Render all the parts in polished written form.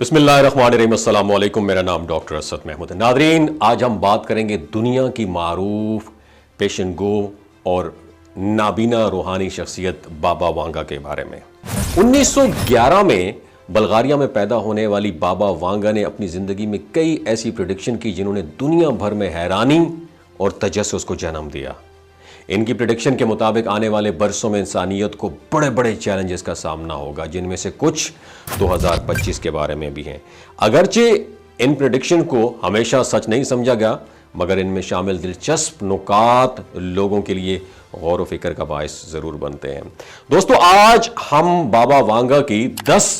बिस्मिल्लाहिर्रहमानिर्रहीम। अस्सलाम वालेकुम। मेरा नाम डॉक्टर असद महमूद है। नादरीन, आज हम बात करेंगे दुनिया की मारूफ पेशन गो और नाबीना रूहानी शख्सियत बाबा वांगा के बारे में। 1911 में बल्गारिया में पैदा होने वाली बाबा वांगा ने अपनी ज़िंदगी में कई ऐसी प्रेडिक्शन की जिन्होंने दुनिया भर में हैरानी और तजस्सुस को जन्म दिया। इनकी प्रेडिक्शन के मुताबिक आने वाले बरसों में इंसानियत को बड़े बड़े चैलेंजेस का सामना होगा, जिनमें से कुछ 2025 के बारे में भी हैं। अगरचे इन प्रेडिक्शन को हमेशा सच नहीं समझा गया, मगर इनमें शामिल दिलचस्प नुकात लोगों के लिए गौर व फिक्र का बायस ज़रूर बनते हैं। दोस्तों, आज हम बाबा वांगा की 10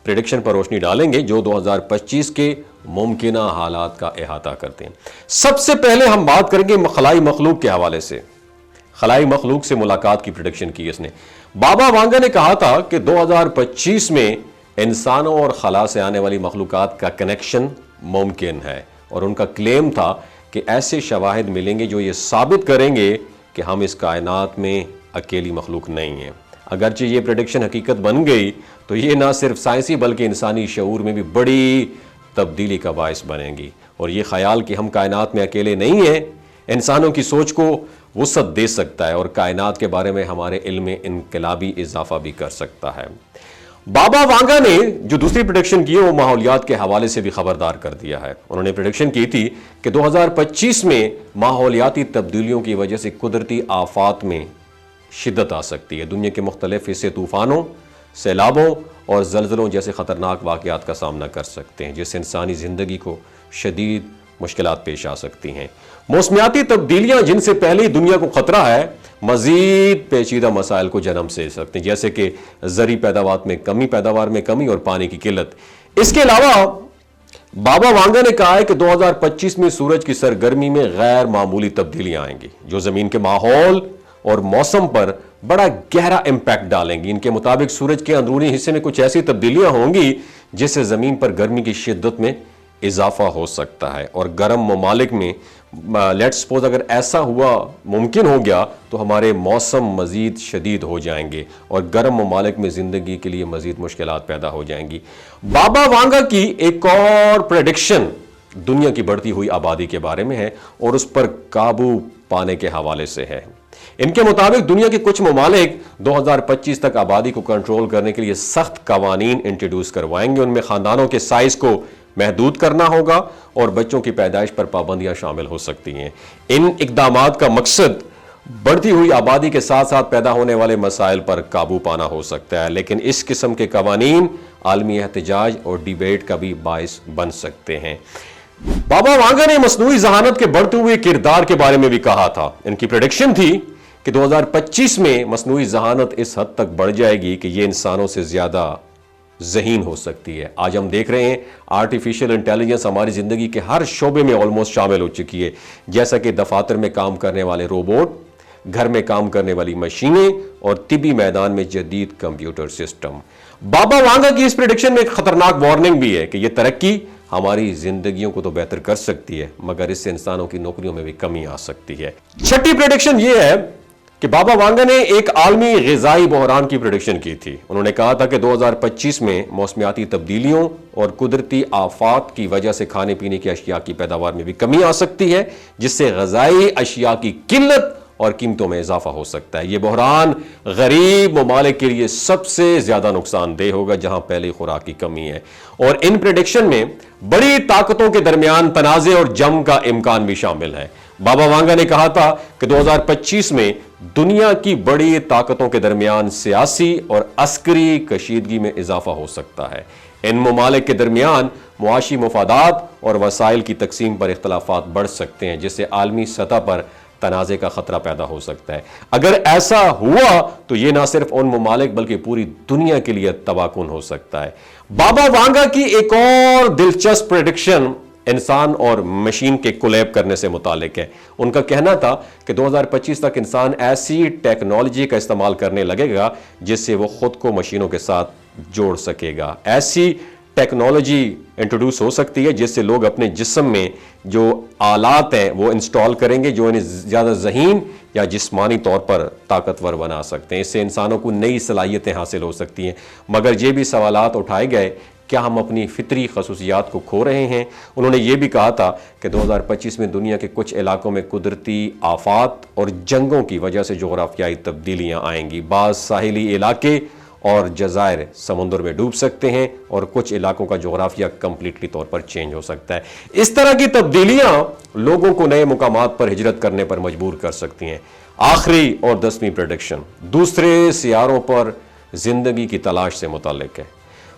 प्रेडिक्शन पर रोशनी डालेंगे जो 2025 के मुमकिना हालात का अहाता करते हैं। सबसे पहले हम बात करेंगे खलाई मखलूक के हवाले से। खलाई मखलूक से मुलाकात की प्रेडिक्शन की इसने। बाबा वांगा ने कहा था कि 2025 में इंसानों और खला से आने वाली मखलूकात का कनेक्शन मुमकिन है, और उनका क्लेम था कि ऐसे शवाहिद मिलेंगे जो ये साबित करेंगे कि हम इस कायनात में अकेली मखलूक नहीं हैं। अगरचे ये प्रेडिक्शन हकीकत बन गई तो ये ना सिर्फ साइंसी बल्कि इंसानी शऊर में भी बड़ी तब्दीली का बायस बनेगी, और ये ख्याल कि हम कायनात में अकेले नहीं हैं इंसानों की सोच को वुसअत दे सकता है और कायनात के बारे में हमारे इल्म में इनकलाबी इजाफा भी कर सकता है। बाबा वांगा ने जो दूसरी प्रेडिक्शन की है वो माहौलियात के हवाले से भी खबरदार कर दिया है। उन्होंने प्रेडिक्शन की थी कि 2025 में माहौलियाती तब्दीलियों की वजह से कुदरती आफात में शिद्दत आ सकती है। दुनिया के मुख्तलिफ हिस्से तूफानों, सैलाबों और जलजलों जैसे ख़तरनाक वाक़यात का सामना कर सकते हैं, जिससे इंसानी ज़िंदगी को शदीद मुश्किलात पेश आ सकती हैं। मौसमियाती तब्दीलियां जिनसे पहले ही दुनिया को खतरा है, मजीद पेचीदा मसाइल को जन्म से सकते हैं, जैसे कि ज़री पैदावार में कमी और पानी की किल्लत। इसके अलावा बाबा वांगा ने कहा है कि 2025 में सूरज की सरगर्मी में गैर मामूली तब्दीलियां आएंगी जो ज़मीन के माहौल और मौसम पर बड़ा गहरा इम्पैक्ट डालेंगी। इनके मुताबिक सूरज के अंदरूनी हिस्से में कुछ ऐसी तब्दीलियां होंगी जिससे ज़मीन पर गर्मी की शिद्दत में इजाफा हो सकता है, और गर्म ममालिक में लेट्स सपोज अगर ऐसा हुआ मुमकिन हो गया तो हमारे मौसम मज़ीद शदीद हो जाएंगे और गर्म ममालिक में ज़िंदगी के लिए मज़ीद मुश्किलात पैदा हो जाएंगी। बाबा वांगा की एक और प्रेडिक्शन दुनिया की बढ़ती हुई आबादी के बारे में है और उस पर काबू पाने के हवाले से है। इनके मुताबिक दुनिया के कुछ ममालिक 2025 तक आबादी को कंट्रोल करने के लिए सख्त कवानीन इंट्रोड्यूस करवाएंगे। उनमें ख़ानदानों के साइज़ को महदूद करना होगा और बच्चों की पैदाइश पर पाबंदियां शामिल हो सकती हैं। इन इक़दामात का मकसद बढ़ती हुई आबादी के साथ साथ पैदा होने वाले मसाइल पर काबू पाना हो सकता है, लेकिन इस किस्म के कवानीन आलमी एहतजाज और डिबेट का भी बायस बन सकते हैं। बाबा वांगा ने मसनूई जहानत के बढ़ते हुए किरदार के बारे में भी कहा था। इनकी प्रेडिक्शन थी कि 2025 में मसनूई जहानत इस हद तक बढ़ जाएगी कि ये इंसानों से ज्यादा ज़हीन हो सकती है। आज हम देख रहे हैं आर्टिफिशियल इंटेलिजेंस हमारी ज़िंदगी के हर शोबे में ऑलमोस्ट शामिल हो चुकी है, जैसा कि दफातर में काम करने वाले रोबोट, घर में काम करने वाली मशीनें और तिबी मैदान में जदीद कंप्यूटर सिस्टम। बाबा वांगा की इस प्रेडिक्शन में एक खतरनाक वार्निंग भी है कि यह तरक्की हमारी जिंदगियों को तो बेहतर कर सकती है, मगर इससे इंसानों की नौकरियों में भी कमी आ सकती है। छठी प्रेडिक्शन यह है कि बाबा वांगा ने एक आलमी ग़िज़ाई बहरान की प्रेडिक्शन की थी। उन्होंने कहा था कि 2025 में मौसमियाती तब्दीलियों और कुदरती आफात की वजह से खाने पीने की अशिया की पैदावार में भी कमी आ सकती है, जिससे ग़िज़ाई अशिया की किल्लत और कीमतों में इजाफा हो सकता है। यह बहरान गरीब ममालिक के लिए सबसे ज्यादा नुकसानदेह होगा जहां पहले खुराक की कमी है, और इन प्रेडिक्शन में बड़ी ताकतों के दरमियान तनाज़े और जंग का इम्कान भी शामिल है। बाबा वांगा ने कहा था कि 2025 में दुनिया की बड़ी ताकतों के दरमियान सियासी और अस्करी कशीदगी में इजाफा हो सकता है। इन ममालिक के दरमियान मुआशी मफादात और वसाइल की तकसीम पर इख्तलाफात बढ़ सकते हैं, जिससे आलमी सतह पर तनाज़े का खतरा पैदा हो सकता है। अगर ऐसा हुआ तो यह ना सिर्फ उन ममालिक बल्कि पूरी दुनिया के लिए तबाहकुन हो सकता है। बाबा वांगा की एक और दिलचस्प प्रेडिक्शन इंसान और मशीन के कोलैब करने से मुतालिक है। उनका कहना था कि 2025 तक इंसान ऐसी टेक्नोलॉजी का इस्तेमाल करने लगेगा जिससे वो खुद को मशीनों के साथ जोड़ सकेगा। ऐसी टेक्नोलॉजी इंट्रोड्यूस हो सकती है जिससे लोग अपने जिस्म में जो आलात हैं वो इंस्टॉल करेंगे जो इन्हें ज़्यादा ज़हीन या जिस्मानी तौर पर ताकतवर बना सकते हैं। इससे इंसानों को नई सलाहियतें हासिल हो सकती हैं, मगर ये भी सवालात उठाए गए کیا ہم اپنی فطری خصوصیات کو کھو رہے ہیں؟ انہوں نے یہ بھی کہا تھا کہ 2025 میں دنیا کے کچھ علاقوں میں قدرتی آفات اور جنگوں کی وجہ سے جغرافیائی تبدیلیاں آئیں گی. بعض ساحلی علاقے اور جزائر سمندر میں ڈوب سکتے ہیں اور کچھ علاقوں کا جغرافیہ کمپلیٹلی طور پر چینج ہو سکتا ہے. اس طرح کی تبدیلیاں لوگوں کو نئے مقامات پر ہجرت کرنے پر مجبور کر سکتی ہیں. آخری اور 10ویں پریڈکشن دوسرے سیاروں پر زندگی کی تلاش سے متعلق ہے.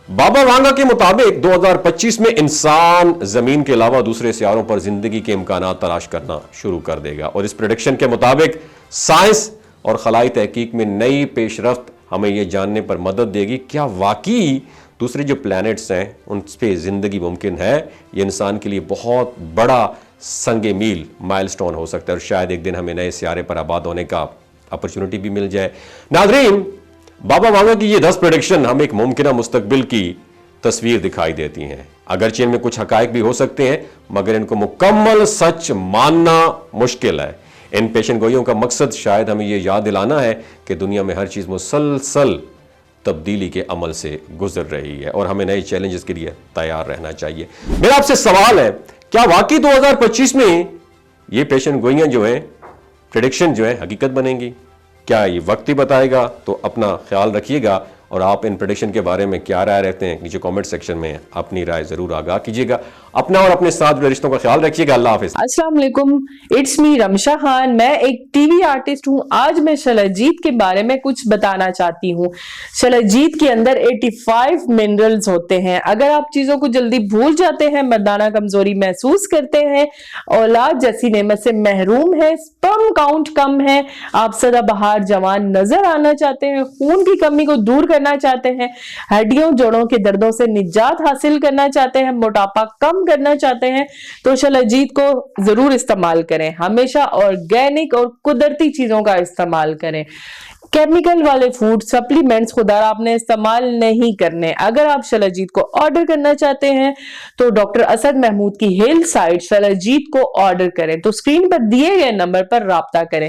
بابا وانگا کے مطابق 2025 میں انسان زمین کے علاوہ دوسرے سیاروں پر زندگی کے امکانات تلاش کرنا شروع کر دے گا، اور اس پریڈکشن کے مطابق سائنس اور خلائی تحقیق میں نئی پیش رفت ہمیں یہ جاننے پر مدد دے گی کیا واقعی دوسرے جو پلانٹس ہیں ان پہ زندگی ممکن ہے. یہ انسان کے لیے بہت بڑا سنگ میل مائل سٹون ہو سکتا ہے، اور شاید ایک دن ہمیں نئے سیارے پر آباد ہونے کا اپرچونٹی بھی مل جائے. ناظرین، بابا وانگا کی یہ 10 پریڈکشن ہم ایک ممکنہ مستقبل کی تصویر دکھائی دیتی ہیں. اگرچہ ان میں کچھ حقائق بھی ہو سکتے ہیں مگر ان کو مکمل سچ ماننا مشکل ہے. ان پیشن گوئیوں کا مقصد شاید ہمیں یہ یاد دلانا ہے کہ دنیا میں ہر چیز مسلسل تبدیلی کے عمل سے گزر رہی ہے اور ہمیں نئے چیلنجز کے لیے تیار رہنا چاہیے. میرا آپ سے سوال ہے، کیا واقعی 2025 میں یہ پیشن گوئیاں جو ہیں، پریڈکشن جو ہے حقیقت بنیں گی؟ کیا یہ وقت ہی بتائے گا؟ تو اپنا خیال رکھیے گا، اور آپ ان پریڈکشن کے بارے میں کیا رائے رہتے ہیں نیچے کامنٹ سیکشن میں اپنی رائے ضرور آگاہ کیجیے گا. اپنا اور اپنے ساتھ جڑے رشتوں کا خیال رکھیے گا. اللہ حافظ. السلام علیکم، اٹس می رمشا خان. میں ایک ٹی وی آرٹسٹ ہوں. آج میں شلجیت کے بارے میں کچھ بتانا چاہتی ہوں. شلجیت کے اندر 85 منرلز ہوتے ہیں. اگر آپ چیزوں کو جلدی بھول جاتے ہیں، مردانہ کمزوری محسوس کرتے ہیں، اولاد جیسی نعمت سے محروم ہیں، سپرم کاؤنٹ کم ہے، آپ سدا بہار جوان نظر آنا چاہتے ہیں، خون کی کمی کو دور کرنا چاہتے ہیں، ہڈیوں جوڑوں کے دردوں سے نجات حاصل کرنا چاہتے ہیں، موٹاپا کم کرنا چاہتے ہیں، تو شلجیت کو ضرور استعمال کریں. ہمیشہ آرگینک اور قدرتی چیزوں کا استعمال کریں. کیمیکل والے فوڈ سپلیمنٹس خدا آپ نے استعمال نہیں کرنے. اگر آپ شلجیت کو آرڈر کرنا چاہتے ہیں تو ڈاکٹر اسد محمود کی ہیل سائٹ شلجیت کو آرڈر کریں تو اسکرین پر دیے گئے نمبر پر رابطہ کریں.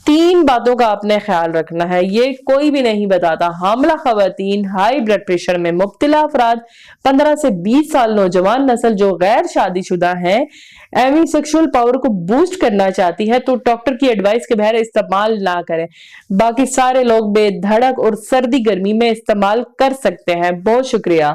3 باتوں کا آپ نے خیال رکھنا ہے، یہ کوئی بھی نہیں بتاتا. حاملہ خواتین، ہائی بلڈ پریشر میں مبتلا افراد، 15 سے 20 سال نوجوان نسل جو غیر شادی شدہ ہیں، ایمی سیکشول پاور کو بوسٹ کرنا چاہتی ہے تو ڈاکٹر کی ایڈوائس کے بغیر استعمال نہ کریں. باقی سارے لوگ بے دھڑک اور سردی گرمی میں استعمال کر سکتے ہیں. بہت شکریہ.